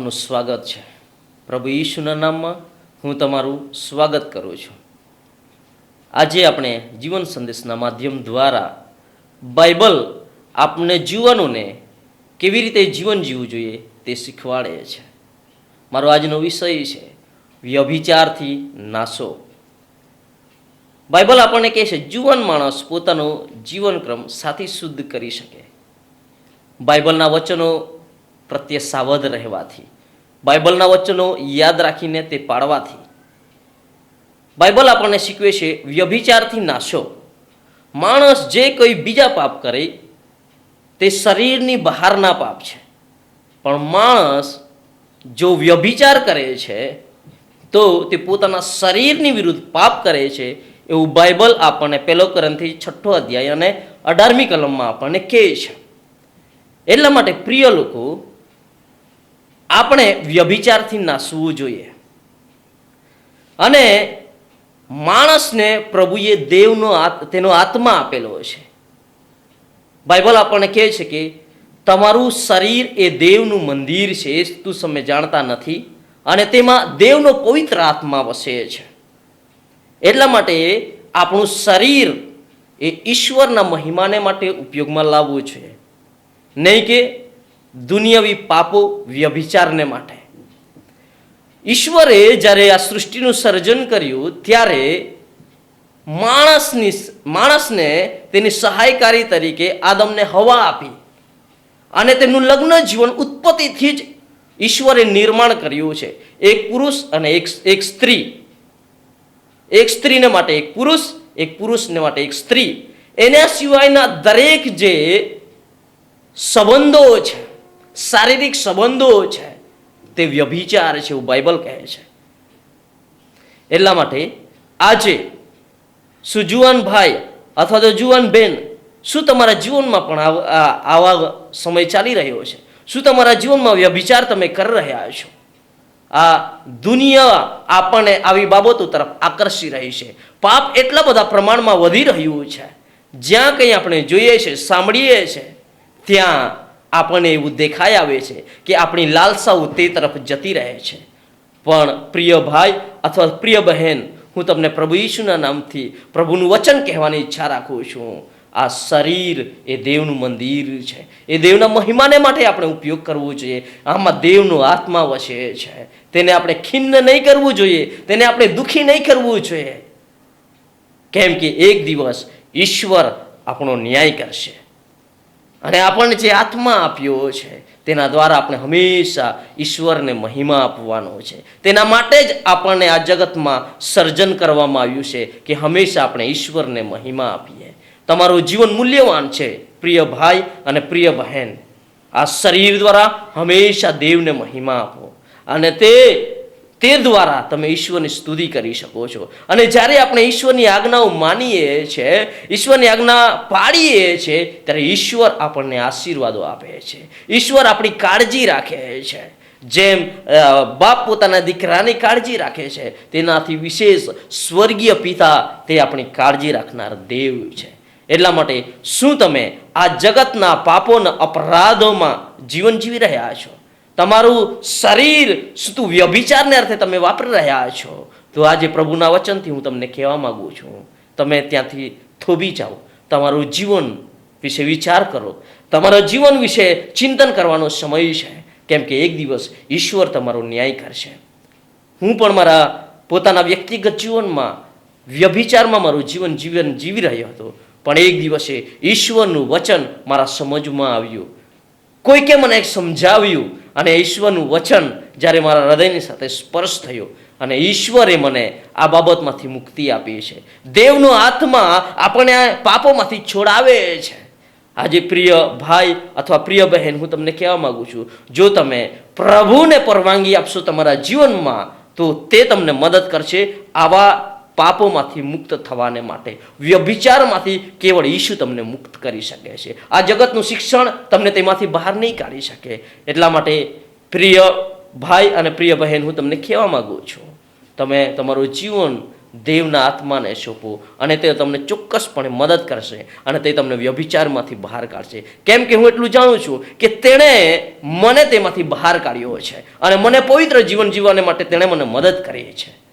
આપનું સ્વાગત છે. પ્રભુ ઈશુના નામમાં હું તમારું સ્વાગત કરું છું. આજે આપણે જીવન સંદેશના માધ્યમ દ્વારા બાઇબલ આપને જીવનોને કેવી રીતે જીવન જીવવું જોઈએ તે શીખવાડે છે. મારો આજનો વિષય છે વ્યભિચારથી નાશો. બાઇબલ આપણને કહે છે જુવાન માણસ પોતાનો જીવનક્રમ સાથી શુદ્ધ કરી શકે. બાઇબલના વચનો પ્રત્યે સાવધ રહેવાથી, બાઇબલના વચનો યાદ રાખીને તે પાળવાથી બાઇબલ આપણને શીખવે છે વ્યભિચારથી નાશો. માણસ જે કોઈ બીજા પાપ કરે તે શરીરની બહારના પાપ છે, પણ માણસ જો વ્યભિચાર કરે છે તો તે પોતાના શરીરની વિરુદ્ધ પાપ કરે છે એવું બાઇબલ આપણને 1 કોરિન્થી 6 અધ્યાય અને 18મી કલમમાં આપણને કહે છે. એટલા માટે પ્રિય લોકો, આપણે વ્યભિચારથી નાસવું જોઈએ. અને માણસને પ્રભુએ તેનો આત્મા આપેલો છે. બાઇબલ આપણને કહે છે કે તમારું શરીર એ દેવનું મંદિર છે, એ તમે જાણતા નથી, અને તેમાં દેવનો પવિત્ર આત્મા વસે છે. એટલા માટે આપણું શરીર એ ઈશ્વરના મહિમાને માટે ઉપયોગમાં લાવવું જોઈએ, નહીં કે દુનિયાવી પાપો વ્યભિચારને માટે. ઈશ્વરે જ્યારે આ સૃષ્ટિનું સર્જન કર્યું ત્યારે માણસને તેની સહાયકારી તરીકે આદમને હવા આપી, અને તેનું લગ્ન જીવન ઉત્પત્તિથી જ ઈશ્વરે નિર્માણ કર્યું છે. એક પુરુષ અને એક સ્ત્રી, એક સ્ત્રીને માટે એક પુરુષ, એક પુરુષને માટે એક સ્ત્રી. એના સિવાયના દરેક જે સંબંધો છે, શારીરિક સંબંધો છે, તે વ્યભિચાર છે એવું બાઇબલ કહે છે. એટલા માટે આજે શું જુવાન ભાઈ અથવા તો જુવાન બેન, શું તમારા જીવનમાં પણ આવા સમય ચાલી રહ્યો છે? શું તમારા જીવનમાં વ્યભિચાર તમે કરી રહ્યા છો? આ દુનિયા આપણને આવી બાબતો તરફ આકર્ષી રહી છે. પાપ એટલા બધા પ્રમાણમાં વધી રહ્યું છે, જ્યાં કંઈ આપણે જોઈએ છે, સાંભળીએ છે, ત્યાં આપણને એવું દેખાઈ આવે છે કે આપણી લાલસાઓ તે તરફ જતી રહે છે. પણ પ્રિય ભાઈ અથવા પ્રિય બહેન, હું તમને પ્રભુ ઈશુના નામથી પ્રભુનું વચન કહેવાની ઈચ્છા રાખું છું. આ શરીર એ દેવનું મંદિર છે. એ દેવના મહિમાને માટે આપણે ઉપયોગ કરવો જોઈએ. આમાં દેવનો આત્મા વસે છે. તેને આપણે ખિન્ન નહીં કરવું જોઈએ, તેને આપણે દુઃખી નહીં કરવું જોઈએ, કેમ કે એક દિવસ ઈશ્વર આપણો ન્યાય કરશે. અને આપણને જે આત્મા આપ્યો છે તેના દ્વારા આપણે હંમેશા ઈશ્વરને મહિમા આપવાનો છે. તેના માટે જ આપણને આ જગતમાં સર્જન કરવામાં આવ્યું છે કે હંમેશા આપણે ઈશ્વરને મહિમા આપીએ. તમારું જીવન મૂલ્યવાન છે પ્રિય ભાઈ અને પ્રિય બહેન. આ શરીર દ્વારા હંમેશા દેવને મહિમા આપો, અને તે દ્વારા તમે ઈશ્વરની સ્તુતિ કરી શકો છો. અને જ્યારે આપણે ઈશ્વરની આજ્ઞાઓ માનીએ છીએ, ઈશ્વરની આજ્ઞા પાળીએ છીએ, ત્યારે ઈશ્વર આપણને આશીર્વાદો આપે છે. ઈશ્વર આપણી કાળજી રાખે છે. જેમ બાપ પોતાના દીકરાની કાળજી રાખે છે, તેનાથી વિશેષ સ્વર્ગીય પિતા તે આપણી કાળજી રાખનાર દેવ છે. એટલા માટે શું તમે આ જગતના પાપોના અપરાધોમાં જીવન જીવી રહ્યા છો? તમારું શરીર શું વ્યભિચારને અર્થે તમે વાપરી રહ્યા છો? તો આજે પ્રભુના વચનથી હું તમને કહેવા માંગુ છું, તમે ત્યાંથી થોભી જાઓ. તમારું જીવન વિશે વિચાર કરો. તમારા જીવન વિશે ચિંતન કરવાનો સમય છે, કેમ કે એક દિવસ ઈશ્વર તમારો ન્યાય કરશે. હું પણ મારા પોતાના વ્યક્તિગત જીવનમાં વ્યભિચારમાં મારું જીવન જીવી રહ્યો હતો, પણ એક દિવસે ઈશ્વરનું વચન મારા સમજમાં આવ્યું. કોઈકે મને સમજાવ્યું, અને ઈશ્વરનું વચન જ્યારે મારા હૃદયની સાથે સ્પર્શ થયો, અને ઈશ્વરે મને આ બાબતમાંથી મુક્તિ આપી છે. દેવનો આત્મા આપણને આ પાપોમાંથી છોડાવે છે. આજે પ્રિય ભાઈ અથવા પ્રિય બહેન, હું તમને કહેવા માગું છું, જો તમે પ્રભુને પરવાનગી આપશો તમારા જીવનમાં, તો તે તમને મદદ કરશે આવા પાપોમાંથી મુક્ત થવાને માટે. વ્યભિચારમાંથી કેવળ ઈશુ તમને મુક્ત કરી શકે છે. આ જગતનું શિક્ષણ તમને તેમાંથી બહાર નહીં કાઢી શકે. એટલા માટે પ્રિય ભાઈ અને પ્રિય બહેન, હું તમને કહેવા માગું છું, તમે તમારું જીવન દેવના આત્માને સોંપો અને તે તમને ચોક્કસપણે મદદ કરશે અને તે તમને વ્યભિચારમાંથી બહાર કાઢશે. કેમ કે હું એટલું જાણું છું કે તેણે મને તેમાંથી બહાર કાઢ્યો છે અને મને પવિત્ર જીવન જીવવાને માટે તેણે મને મદદ કરી છે.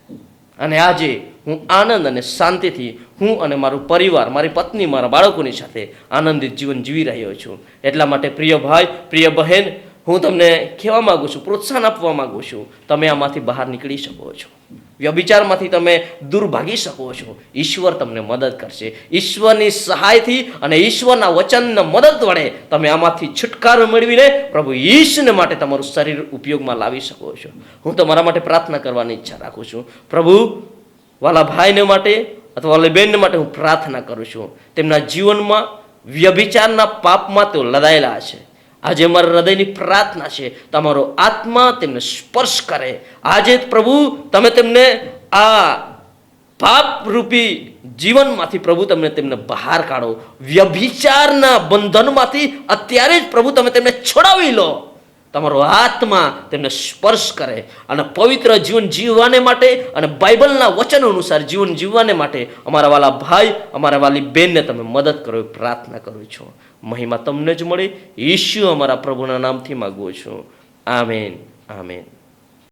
અને આજે હું આનંદ અને શાંતિથી હું અને મારું પરિવાર, મારી પત્ની, મારા બાળકોની સાથે આનંદિત જીવન જીવી રહ્યો છું. એટલા માટે પ્રિય ભાઈ, પ્રિય બહેન, હું તમને કહેવા માગું છું, પ્રોત્સાહન આપવા માગું છું, તમે આમાંથી બહાર નીકળી શકો છો. વ્યભિચારમાંથી તમે દૂર ભાગી શકો છો. ઈશ્વર તમને મદદ કરશે. ઈશ્વરની સહાયથી અને ઈશ્વરના વચનના મદદ વડે તમે આમાંથી છુટકારો મેળવીને પ્રભુ ઈશ્વરને માટે તમારું શરીર ઉપયોગમાં લાવી શકો છો. હું તમારા માટે પ્રાર્થના કરવાની ઈચ્છા રાખું છું. પ્રભુ, વાલા ભાઈને માટે અથવા વાલી બહેનને માટે હું પ્રાર્થના કરું છું. તેમના જીવનમાં વ્યભિચારના પાપમાં તેઓ લદાયેલા છે. આજે અમારા હૃદયની પ્રાર્થના છે, તમારો આત્મા તેમને સ્પર્શ કરે. આજે પ્રભુ તમે તેમને આ પાપરૂપી જીવનમાંથી પ્રભુ તેમને બહાર કાઢો. વ્યભિચારના બંધનમાંથી અત્યારે જ પ્રભુ તમે તેમને છોડાવી લો. તમારો આત્મા તેમને સ્પર્શ કરે અને પવિત્ર જીવન જીવવાને માટે અને બાઇબલના વચન અનુસાર જીવન જીવવાને માટે અમારા વાલા ભાઈ, અમારા વાલી બહેનને તમે મદદ કરો એ પ્રાર્થના કરું છું. મહિમા તમને જ મળે. ઈશ્વર અમારા પ્રભુના નામથી માગું છું. Amen, amen.